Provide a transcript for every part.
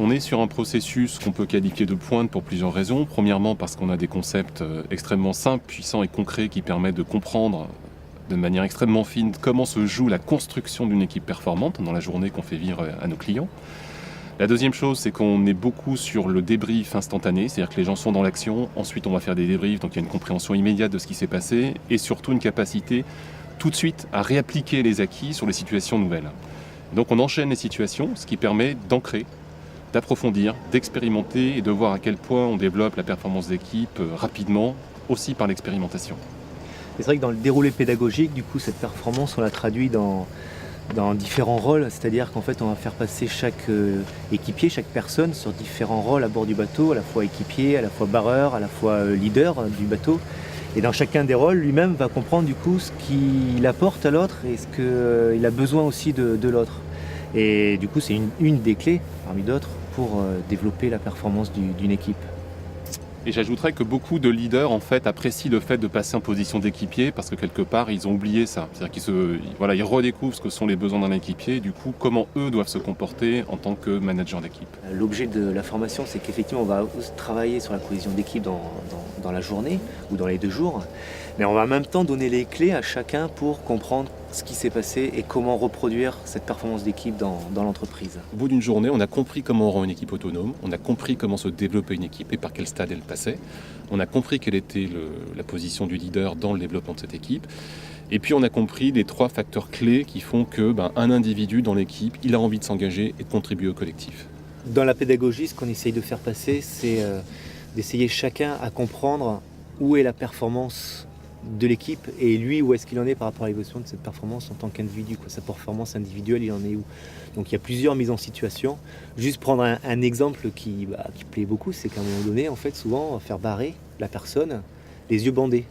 On est sur un processus qu'on peut qualifier de pointe pour plusieurs raisons. Premièrement, parce qu'on a des concepts extrêmement simples, puissants et concrets qui permettent de comprendre de manière extrêmement fine comment se joue la construction d'une équipe performante dans la journée qu'on fait vivre à nos clients. La deuxième chose, c'est qu'on est beaucoup sur le débrief instantané, c'est-à-dire que les gens sont dans l'action, ensuite on va faire des débriefs, donc il y a une compréhension immédiate de ce qui s'est passé, et surtout une capacité tout de suite à réappliquer les acquis sur les situations nouvelles. Donc on enchaîne les situations, ce qui permet d'ancrer, d'approfondir, d'expérimenter et de voir à quel point on développe la performance d'équipe rapidement, aussi par l'expérimentation. C'est vrai que dans le déroulé pédagogique, du coup, cette performance, on la traduit dans différents rôles, c'est-à-dire qu'en fait on va faire passer chaque équipier, chaque personne sur différents rôles à bord du bateau, à la fois équipier, à la fois barreur, à la fois leader du bateau. Et dans chacun des rôles, lui-même va comprendre du coup ce qu'il apporte à l'autre et ce qu'il a besoin aussi de l'autre. Et du coup c'est une des clés parmi d'autres pour développer la performance d'une équipe. Et j'ajouterais que beaucoup de leaders en fait apprécient le fait de passer en position d'équipier parce que quelque part ils ont oublié ça. C'est-à-dire ils redécouvrent ce que sont les besoins d'un équipier et du coup comment eux doivent se comporter en tant que manager d'équipe. L'objet de la formation, c'est qu'effectivement on va travailler sur la cohésion d'équipe dans la journée ou dans les 2 jours, mais on va en même temps donner les clés à chacun pour comprendre ce qui s'est passé et comment reproduire cette performance d'équipe dans l'entreprise. Au bout d'une journée, on a compris comment on rend une équipe autonome, on a compris comment se développer une équipe et par quel stade elle passait, on a compris quelle était la position du leader dans le développement de cette équipe, et puis on a compris les 3 facteurs clés qui font que un individu dans l'équipe, il a envie de s'engager et de contribuer au collectif. Dans la pédagogie, ce qu'on essaye de faire passer, c'est d'essayer chacun à comprendre où est la performance de l'équipe et lui où est-ce qu'il en est par rapport à l'évolution de cette performance en tant qu'individu, sa performance individuelle, il en est où. Donc il y a plusieurs mises en situation. Juste prendre un exemple qui plaît beaucoup, c'est qu'à un moment donné, en fait, souvent, on va faire barrer la personne les yeux bandés.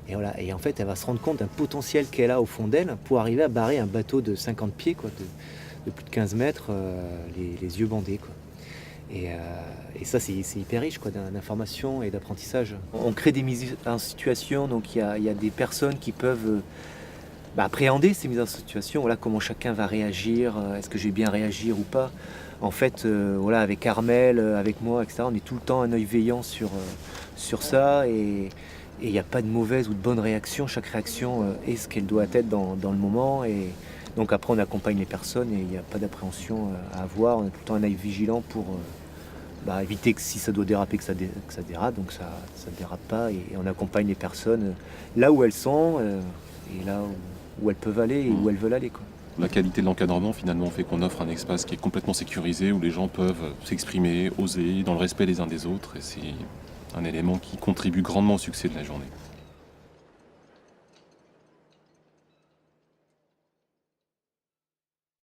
Et voilà, et en fait, elle va se rendre compte d'un potentiel qu'elle a au fond d'elle pour arriver à barrer un bateau de 50 pieds, de plus de 15 mètres, les yeux bandés, Et ça, c'est hyper riche d'informations et d'apprentissage. On crée des mises en situation, donc il y a des personnes qui peuvent appréhender ces mises en situation. Voilà, comment chacun va réagir, est-ce que je vais bien réagir ou pas. En fait, avec Armel, avec moi, etc., on est tout le temps un œil veillant sur ça et il n'y a pas de mauvaise ou de bonne réaction. Chaque réaction est ce qu'elle doit être dans le moment. Et donc après, on accompagne les personnes et il n'y a pas d'appréhension à avoir. On a tout le temps un œil vigilant pour éviter que si ça doit déraper, que ça dérape. Donc ça ne dérape pas et on accompagne les personnes là où elles sont et là où elles peuvent aller et où elles veulent aller. La qualité de l'encadrement finalement fait qu'on offre un espace qui est complètement sécurisé où les gens peuvent s'exprimer, oser, dans le respect les uns des autres et c'est un élément qui contribue grandement au succès de la journée.